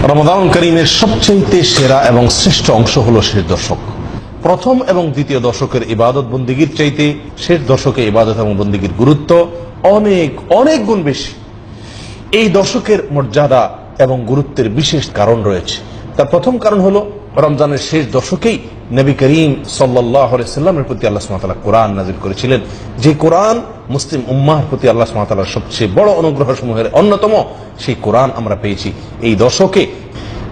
রমাদানুল কারীমের সবচেয়ে সেরা এবং শ্রেষ্ঠ অংশ হলো শেষ দশক। প্রথম এবং দ্বিতীয় দশকের ইবাদত বন্দিগির চাইতে শেষ দশকে ইবাদত এবং বন্দিগির গুরুত্ব অনেক অনেক গুণ বেশি। এই দশকের মর্যাদা এবং গুরুত্বের বিশেষ কারণ রয়েছে। তার প্রথম কারণ হলো রমজানের শেষ দশকেই নবী করিম সাল্লাল্লাহু আলাইহি সাল্লামের প্রতি আল্লাহ সুবহানাহু ওয়া তাআলা কোরআন নাযিল করেছিলেন, যে কোরআন মুসলিম উম্মাহর প্রতি আল্লাহ সুবহানাহু ওয়া তাআলার সবচেয়ে বড় অনুগ্রহ সমূহের অন্যতম। সেই কোরআন আমরা পেয়েছি এই দশকে।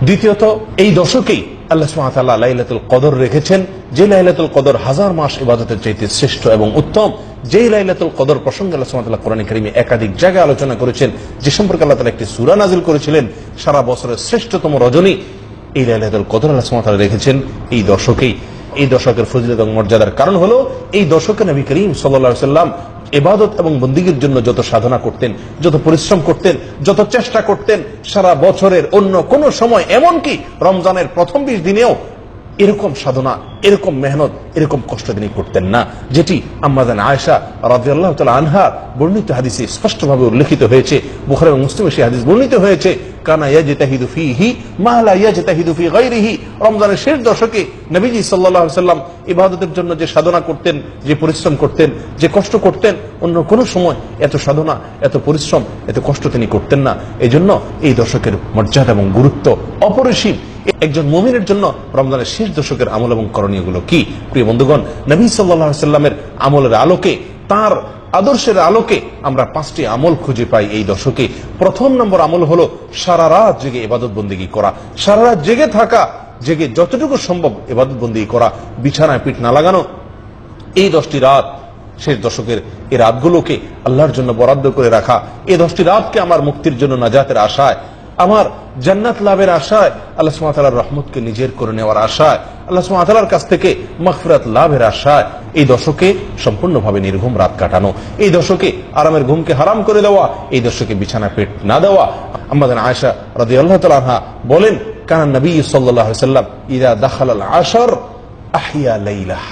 দ্বিতীয়ত, এই দশকেই আল্লাহ সুবহানাহু ওয়া তাআলা লাইলাতুল কদর রেখেছেন, যে লাইলাতুল কদর হাজার মাস ইবাদতের চাইতে শ্রেষ্ঠ এবং উত্তম। যে লাইলাতুল কদর প্রসঙ্গে আল্লাহ সুবহানাহু ওয়া তাআলা কোরআনে কারীমে একাধিক জায়গায় আলোচনা করেছেন, যে সম্পর্কে আল্লাহ তাআলা একটি সূরা নাযিল করেছিলেন। সারা বছরের শ্রেষ্ঠতম রজনী এই লাইলাতুল কদর আল্লাহ সুবহানাহু ওয়া তাআলা রেখেছেন এই দশকেই। এই দশকের ফজিলত এবং মর্যাদার কারণ হলো এই দশকে নবী করিম সাল্লাল্লাহু আলাইহি সাল্লাম ইবাদত এবং বন্দেগীর জন্য যত সাধনা করতেন, যত পরিশ্রম করতেন, যত চেষ্টা করতেন, সারা বছরের অন্য কোন সময়, এমনকি রমজানের প্রথম 20 দিনেও এরকম সাধনা, এরকম মেহনত, এরকম কষ্ট তিনি করতেন না, যেটি আম্মা জান আয়েশা রাদিয়াল্লাহু তাআলা আনহা বর্ণিত হাদিসে স্পষ্টভাবে উল্লেখিত হয়েছে। বুখারী এবং মুসলিমে সেই হাদিস বর্ণিত হয়েছে, কানা ইয়াজতাহিদু ফীহি মা লা ইয়াজতাহিদু ফী গায়রিহি। রমজানের শেষ দশকে নবীজি সাল্লাল্লাহু আলাইহি সাল্লাম ইবাদতের জন্য যে সাধনা করতেন, যে পরিশ্রম করতেন, যে কষ্ট করতেন, অন্য কোন সময় এত সাধনা, এত পরিশ্রম, এত কষ্ট তিনি করতেন না। এজন্য এই দশকের মর্যাদা এবং গুরুত্ব অপরিসীম। একজন মুমিনের জন্য রমজানের শেষ দশকের আমল এবং করণীয়গুলো কি? প্রিয় বন্ধুগণ, নবী সাল্লাল্লাহু আলাইহি সাল্লামের আমলের আলোকে, তার আদর্শের আলোকে আমরা 5টি আমল খুঁজে পাই এই দশকে। প্রথম নম্বর আমল হলো সারা রাত জেগে ইবাদত বন্দেগী করা। সারা রাত জেগে থাকা, জেগে যতটুকু সম্ভব ইবাদত বন্দেগী করা, বিছানায় পিঠ না লাগানো। এই 10টি রাত, শেষ দশকের এই রাতগুলোকে আল্লাহর জন্য বরাদ্দ করে রাখা। এই 10টি রাতকে আমার মুক্তির জন্য, নাজাতের আশায়, আমার জান্নাত লাভের আশায়, আল্লাহ সুবহানাহু ওয়া তাআলার রহমতকে নিজের করে নেওয়ার আশায়, আল্লাহ সুবহানাহু ওয়া তাআলার কাছ থেকে মাগফিরাত লাভের আশায় এই দশকে সম্পূর্ণভাবে নির্ঘুম রাত কাটানো। এই দশকে আরামের ঘুমকে হারাম করে দেওয়া, এই দশকে বিছানা পেট না দেওয়া। আম্মা জান আয়েশা রাদিয়াল্লাহু তাআলা আনহা বলেন, কানা নবী সাল্লাল্লাহু আলাইহি সাল্লাম ইযা দাখালাল আশর আহইয়া লাইলাহ।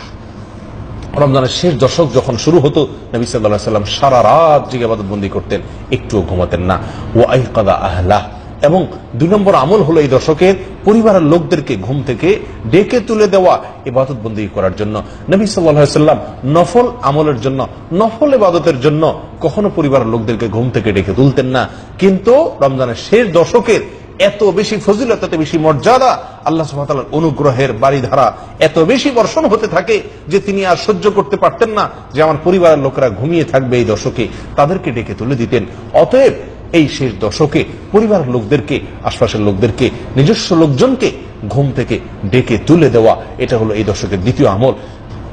রমজানের শেষ দশক যখন শুরু হতো, নবী সাল্লাল্লাহু আলাইহি সাল্লাম সারা রাত জেগে ইবাদত বন্দি করতেন, একটুও ঘুমাতেন না। ওয়া আইকাযা আহলাহ। এবং 2 নম্বর আমল হলো এই দশকের পরিবারের লোকদেরকে ঘুম থেকে ডেকে তুলে দেওয়া ইবাদত বন্দেগী করার জন্য। নবী সাল্লাল্লাহু আলাইহি সাল্লাম নফল আমলের জন্য, নফল ইবাদতের জন্য কখনো পরিবারের লোকদেরকে ঘুম থেকে ডেকে তুলতেন না। কিন্তু রমজানের শেষ দশকের এত বেশি ফজিলত, এত বেশি মর্যাদা, আল্লাহ সুবহানাহু ওয়া তাআলার অনুগ্রহের বাড়িধারা এত বেশি বর্ষণ হতে থাকে যে তিনি আর সহ্য করতে পারতেন না যে আমার পরিবারের লোকেরা ঘুমিয়ে থাকবে এই দশকে, তাদেরকে ডেকে তুলে দিতেন। অতএব এই শেষ দশকে পরিবারের লোকদেরকে, আশপাশের লোকদেরকে, নিজস্ব লোকজনকে ঘুম থেকে ডেকে তুলে দেওয়া, এটা হলো এই দশকের দ্বিতীয় আমল।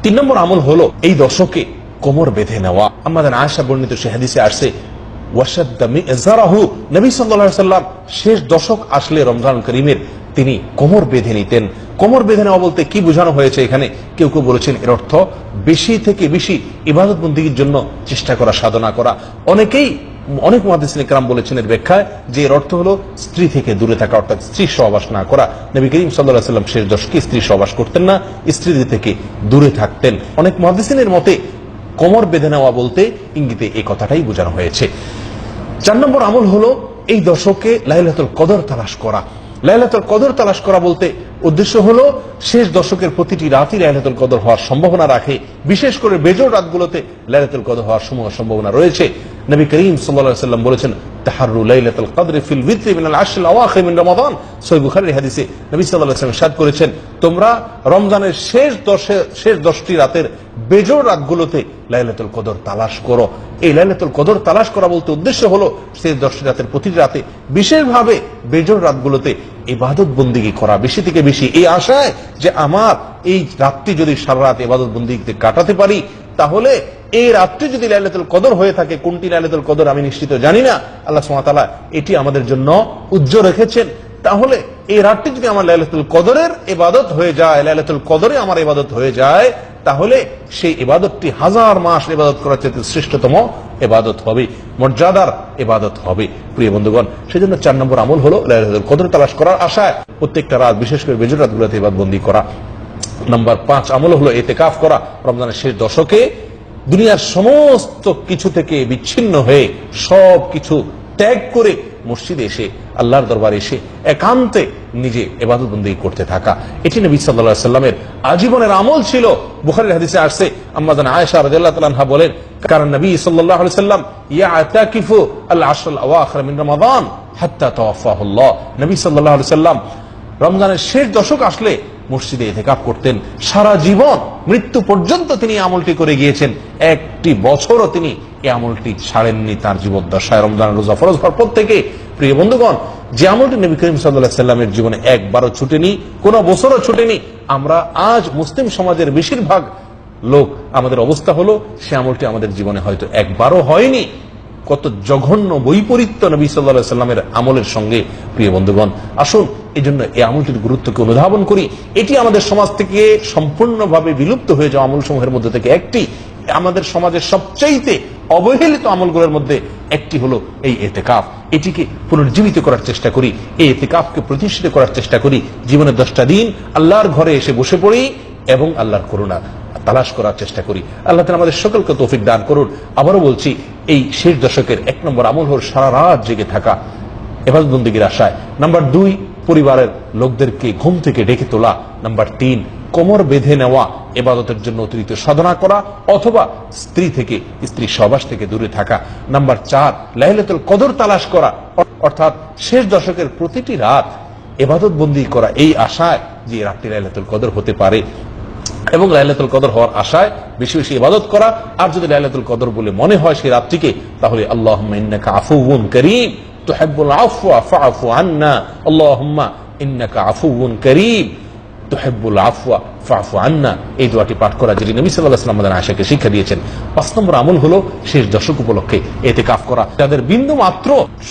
3 নম্বর আমল হলো এই দশকে কোমর বেঁধে নেওয়া। আমাদের আয়েশা বর্ণিত সে হাদিসে আসছে, ওয়াশাদ্দা মিযরাহু। নবী সাল্লাল্লাহু আলাইহি সাল্লাম শেষ দশক আসলে রমজানুল কারীমের তিনি কোমর বেঁধে নিতেন। কোমর বেঁধে নেওয়া বলতে কি বোঝানো হয়েছে এখানে? কেউ কেউ বলেছেন এর অর্থ বেশি থেকে বেশি ইবাদত বন্দেগীর জন্য চেষ্টা করা, সাধনা করা। অনেক মুহাদ্দিসিন কেরাম বলেছেন এর ব্যাখ্যায় যে এর অর্থ হলো স্ত্রী থেকে দূরে থাকা, অর্থাৎ স্ত্রী সহবাস না করা। নবী করিম সাল্লাল্লাহু আলাইহি সাল্লাম শেষ দশকে স্ত্রী সহবাস করতেন না, স্ত্রীদের থেকে দূরে থাকতেন। অনেক মুহাদ্দিসিনের মতে কোমর বেঁধে নেওয়া বলতে ইঙ্গিতে এই কথাটাই বোঝানো হয়েছে। 4 নম্বর আমল হলো এই দশকে লাইলাতুল কদর তালাশ করা। লাইলাতুল কদর তালাশ করা বলতে উদ্দেশ্য হলো শেষ দশকের প্রতিটি রাতই লাইলাতুল কদর হওয়ার সম্ভাবনা রাখে। বিশেষ করে বেজোড় রাতগুলোতে লাইলাতুল কদর হওয়ার সম্ভাবনা রয়েছে। নবী করিম সাল্লাল্লাহু আলাইহি সাল্লাম বলেছেন, তাহাররু লাইলাতুল কদর ফিল উইতরি মিনাল আশরিল আওয়াখির মিন রমাদান। সহিহ বুখারীর হাদিসে নবী সাল্লাল্লাহু আলাইহি সাল্লাম ইরশাদ করেছেন, তোমরা রমজানের শেষ 10টি রাতের বেজোড় রাতগুলোতে লাইলাতুল কদর তালাশ করো। এই লাইলাতুল কদর তালাশ করা বলতে উদ্দেশ্য হলো শেষ 10টি রাতের প্রতিটি রাতে, বিশেষভাবে বেজোড় রাতগুলোতে ইবাদত বন্দেগী করা বেশি থেকে বেশি, এই আশায় যে আমার এই রাতটি যদি সারা রাত ইবাদত বন্দেগীতে কাটাতে পারি, তাহলে এই রাতটি যদি লাইলাতুল কদর হয়ে থাকে, কোনটি লাইলাতুল কদর আমি নিশ্চিত জানি না, আল্লাহ সুবহানাহু ওয়া তাআলা এটি আমাদের জন্য উজ্জ্বল রেখেছেন। তাহলে এই রাতটি যদি আমার লাইলাতুল কদরের ইবাদত হয়ে যায়, লাইলাতুল কদরে আমার ইবাদত হয়ে যায়, তাহলে সেই ইবাদতটি হাজার মাস ইবাদত করার চেয়ে শ্রেষ্ঠতম ইবাদত হবে, মর্যাদার ইবাদত হবে। প্রিয় বন্ধুগণ, সেজন্য 4 নম্বর আমল হলো লাইলাতুল কদর তালাশ করার আশায় প্রত্যেকটা রাত, বিশেষ করে বেজোড় রাতগুলোতে ইবাদত বন্দি করা। নাম্বার 5 আমল হলো ইতিকাফ করা। রমজানের শেষ দশকে দুনিয়ার সমস্ত কিছু থেকে বিচ্ছিন্ন হয়ে, সব কিছু ত্যাগ করে মসজিদে এসে আল্লাহর দরবারে এসে একান্তে নিজে ইবাদত বন্দেগী করতে থাকা, এটি নবী সাল্লাল্লাহু আলাইহি ওয়াসাল্লামের আজীবনের আমল ছিল। বুখারীর হাদিসে আসছে, আম্মা জান আয়েশা রাদিয়াল্লাহু তাআলা আনহা বলেন, কারণ নবী সাল্লাল্লাহু আলাইহি ওয়াসাল্লাম ইয়াতাকিফু আল আশর আল আওয়াখির মিন রমাদান হাত্তা তাওয়াফাহুল্লাহ। নবী সাল্লাল্লাহু আলাইহি ওয়াসাল্লাম রমজানের শেষ দশক আসলে মসজিদে ইতিকাফ করতেন। সারা জীবন মৃত্যু পর্যন্ত তিনি আমলটি করে গিয়েছেন, একটি বছরও তিনি এই আমলটি ছাড়েননি তার জীবদ্দশায়। রমজানের রোজা ফরজ হওয়ার পর থেকে প্রিয় বন্ধুগণ, যে আমলটি নবী করিম সাল্লাল্লাহু আলাইহি ওয়াসাল্লামের জীবনে একবারও ছুটেনি, কোন বছরও ছুটেনি, আমরা আজ মুসলিম সমাজের বেশিরভাগ লোক আমাদের অবস্থা হলো সে আমলটি আমাদের জীবনে হয়তো একবারও হয়নি। কত জঘন্য বৈপরীত্য নবী সাল্লাল্লাহু আলাইহি ওয়াসাল্লামের আমলের সঙ্গে। প্রিয় বন্ধুগণ, আসুন এই জন্য এই আমলটির গুরুত্বকে অনুধাবন করি। এটি আমাদের সমাজ থেকে সম্পূর্ণভাবে বিলুপ্ত হয়ে যাওয়া আমলসমূহের মধ্যে থেকে একটি। আমাদের সমাজের সবচাইতে অবহেলিত আমলগুলোর মধ্যে একটি হলো এই ইতিকাফ। এটিকে পুনর্জীবিত করার চেষ্টা করি, এই ইতিকাফকে প্রতিষ্ঠিত করার চেষ্টা করি। জীবনের 10টা দিন আল্লাহর ঘরে এসে বসে পড়ি এবং আল্লাহর করুণা তালাশ করার চেষ্টা করি। আল্লাহ তাআলা আমাদের সকলকে তৌফিক দান করুন। আবারও বলছি, এই শেষ দশকের 1 নম্বর আমল হল সারা রাত জেগে থাকা ইবাদত বন্দেগীর আশায়। নাম্বার 2, পরিবারের লোকদেরকে ঘুম থেকে ডেকে তোলা। নাম্বার 3, কোমর বেঁধে নেওয়া, ইবাদতের জন্য অতিরিক্ত সাধনা করা অথবা স্ত্রী সহবাস থেকে দূরে থাকা। নাম্বার 4, লাইলাতুল কদর তালাশ করা, অর্থাৎ শেষ দশকের প্রতিটি রাত ইবাদত বন্দেগী করা এই আশায় যে রাতটি লাইলাতুল কদর হতে পারে এবং লাইলাতুল কদর হওয়ার আশায় বেশি বেশি ইবাদত করা। আর যদি লাইলাতুল কদর বলে মনে হয় সেই রাতটিকে, তাহলে আল্লাহুম্মা ইন্নাকা আফুউন কারীম তুহিব্বুল আফওয়া ফাআফু আন্না, আল্লাহুম্মা ইন্নাকা আফুউন কারীম তুহিব্বুল আফওয়া ফাআফু আন্না, এই দোয়াটি পাঠ করা, যেটি নবী সাল্লাল্লাহু আলাইহি ওয়াসাল্লাম আমাদের আয়েশাকে শিক্ষা দিয়েছেন। 5 নম্বর আমল হলো শেষ দশক উপলক্ষে ইতিকাফ করা। যাদের বিন্দু মাত্র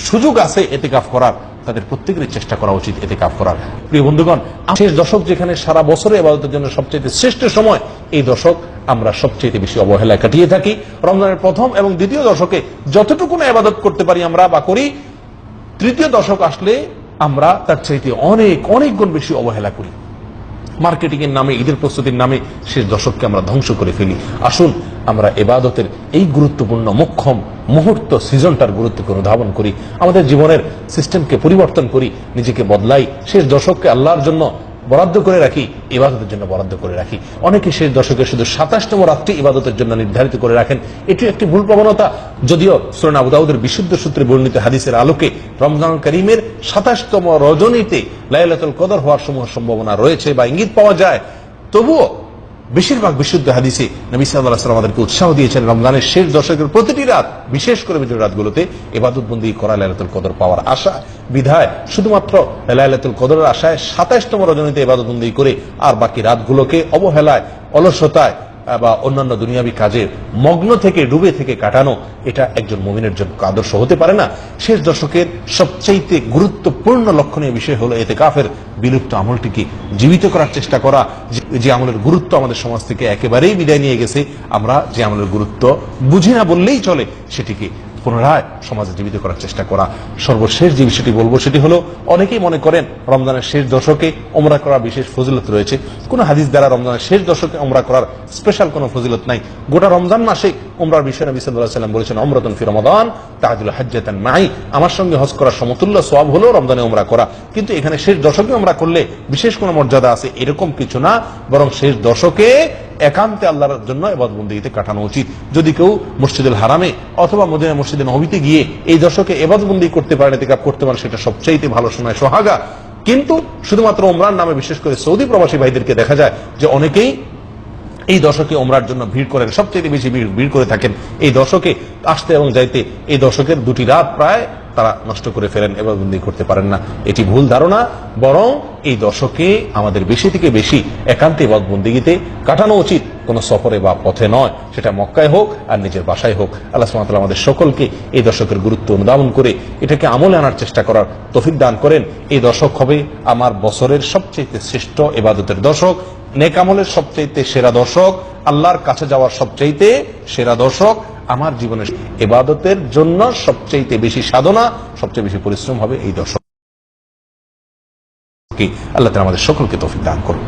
সুযোগ আছে ইতিকাফ করার, তাদের প্রত্যেকেরই চেষ্টা করা উচিত ইতিকাফ করার। প্রিয় বন্ধুগণ, শেষ দশক যেখানে সারা বছরে ইবাদতের জন্য সবচেয়ে শ্রেষ্ঠ সময়, এই দশক আমরা সবচেয়ে বেশি অবহেলায় কাটিয়ে থাকি। রমজানের প্রথম এবং দ্বিতীয় দশকে যতটুকু না ইবাদত করতে পারি আমরা বা করি, তৃতীয় দশক আসলে আমরা তার চাইতে অনেক অনেক গুণ বেশি অবহেলা করি। মার্কেটিং এর নামে, ঈদের প্রস্তুতির নামে শেষ দশককে আমরা ধ্বংস করে ফেলি। আসুন আমরা ইবাদতের এই গুরুত্বপূর্ণ মোক্ষম মুহূর্ত সিজনটার গুরুত্বকে অনুধাবন করি, আমাদের জীবনের সিস্টেমকে পরিবর্তন করি, নিজেকে বদলাই। শেষ দশককে আল্লাহর জন্য বরাদ্দ করে রাখি, ইবাদতের জন্য বরাদ্দ করে রাখি। অনেকে শেষ দশকে শুধু 27তম রাতটি ইবাদতের জন্য নির্ধারিত করে রাখেন। এটি একটি ভুল প্রবণতা। যদিও সুনান আবু দাউদের বিশুদ্ধ সূত্রে বর্ণিত হাদিসের আলোকে রমজানুল কারীমের 27তম রজনীতে লাইলাতুল কদর হওয়ার সম্ভাবনা রয়েছে বা ইঙ্গিত পাওয়া যায়, তবুও বেশিরভাগ বিশুদ্ধ হাদিসে নবী সাল্লাল্লাহু আলাইহি ওয়াসাল্লাম আমাদেরকে উৎসাহ দিয়েছেন রমজানের শেষ দশকের প্রতিটি রাত, বিশেষ করে বিজয় রাতগুলোতে ইবাদত বন্দেগী করা, লাইলাতুল কদর পাওয়ার আশা। বিধায় শুধুমাত্র লাইলাতুল কদরের আশায় 27তম রজনীতে ইবাদত বন্দেগী করে আর বাকি রাতগুলোকে অবহেলায়, অলসতায় বা অন্যান্য দুনিয়াবী কাজে মগ্ন থেকে ডুবে থেকে কাটানো, এটা একজন মুমিনের জন্য আদর্শ হতে পারে না। শেষ দশকের সবচেয়ে গুরুত্বপূর্ণ লক্ষণীয় বিষয় হলো ইতিকাফের বিলুপ্ত আমলটিকে জীবিত করার চেষ্টা করা। যে আমলের গুরুত্ব আমাদের সমাজ থেকে একেবারেই বিদায় নিয়ে গেছে, আমরা যে আমলের গুরুত্ব বুঝি না বললেই চলে, সেটিকে পুনরায় সমাজে জীবিত করার চেষ্টা করা। সর্বশেষ যে বিষয়টি বলবো সেটি হলো, অনেকেই মনে করেন রমজানের শেষ দশকে ওমরা করা বিশেষ ফজিলত রয়েছে। কোন হাদিস দ্বারা রমজানের শেষ দশকে ওমরা করার স্পেশাল কোনো ফজিলত নাই। গোটা রমজান মাসে ওমরার বিষয়ে নবী সাল্লাল্লাহু আলাইহি ওয়াসাল্লাম বলেছেন, উমরাতুন ফি রমাদান তা'দিলু হাজ্জাতান মাই, আমার সঙ্গে হজ করার সমতুল্য সওয়াব হলো রমজানে ওমরা করা। কিন্তু এখানে শেষ দশকে ওমরা করলে বিশেষ কোনো মর্যাদা আছে এরকম কিছু না, বরং শেষ দশকে একান্তে আল্লাহর জন্য ইবাদত বন্দেগীতে কাটানো উচিত। যদি কেউ মসজিদুল হারামে অথবা মদিনা মসজিদে নববীতে গিয়ে এই দশকে ইবাদত বন্দেগী করতে পারেন, ইতিকাফ করতে পারেন, সেটা সবচেয়ে ভালো সময়, সোহাগা। কিন্তু শুধুমাত্র ওমরার নামে বিশেষ করে সৌদি প্রবাসী ভাইদেরকে দেখা যায় যে অনেকেই এই দশকে ওমরার জন্য ভিড় করেন, সবচেয়ে বেশি ভিড় করে থাকেন এই দশকে আসতে এবং যাইতে। এই দশকের 2টি রাত প্রায় তারা নষ্ট করে ফেলেন, ইবাদত বন্দেগী করতে পারেন না। এটি ভুল ধারণা, বরং এই দশকে আমাদের বেশি থেকে বেশি একান্তে ইবাদত বন্দেগীতে কাটানো উচিত, কোন সফরে বা পথে নয়, সেটা মক্কায় হোক আর নিজের বাসায় হোক। আল্লাহ সুবহানাহু ওয়া তাআলা আমাদের সকলকে এই দশকের গুরুত্ব অনুধাবন করে এটাকে আমলে আনার চেষ্টা করার তৌফিক দান করেন। এই দশক হবে আমার বছরের সবচেয়ে শ্রেষ্ঠ ইবাদতের দশক, নেক আমলের সবচাইতে সেরা দশক, আল্লাহর কাছে যাওয়ার সবচাইতে সেরা দশক। আমার জীবনের ইবাদতের জন্য সবচাইতে বেশি সাধনা, সবচেয়ে বেশি পরিশ্রম হবে এই দশক। আল্লাহ তাআলা আমাদের সকলকে তৌফিক দান করুন।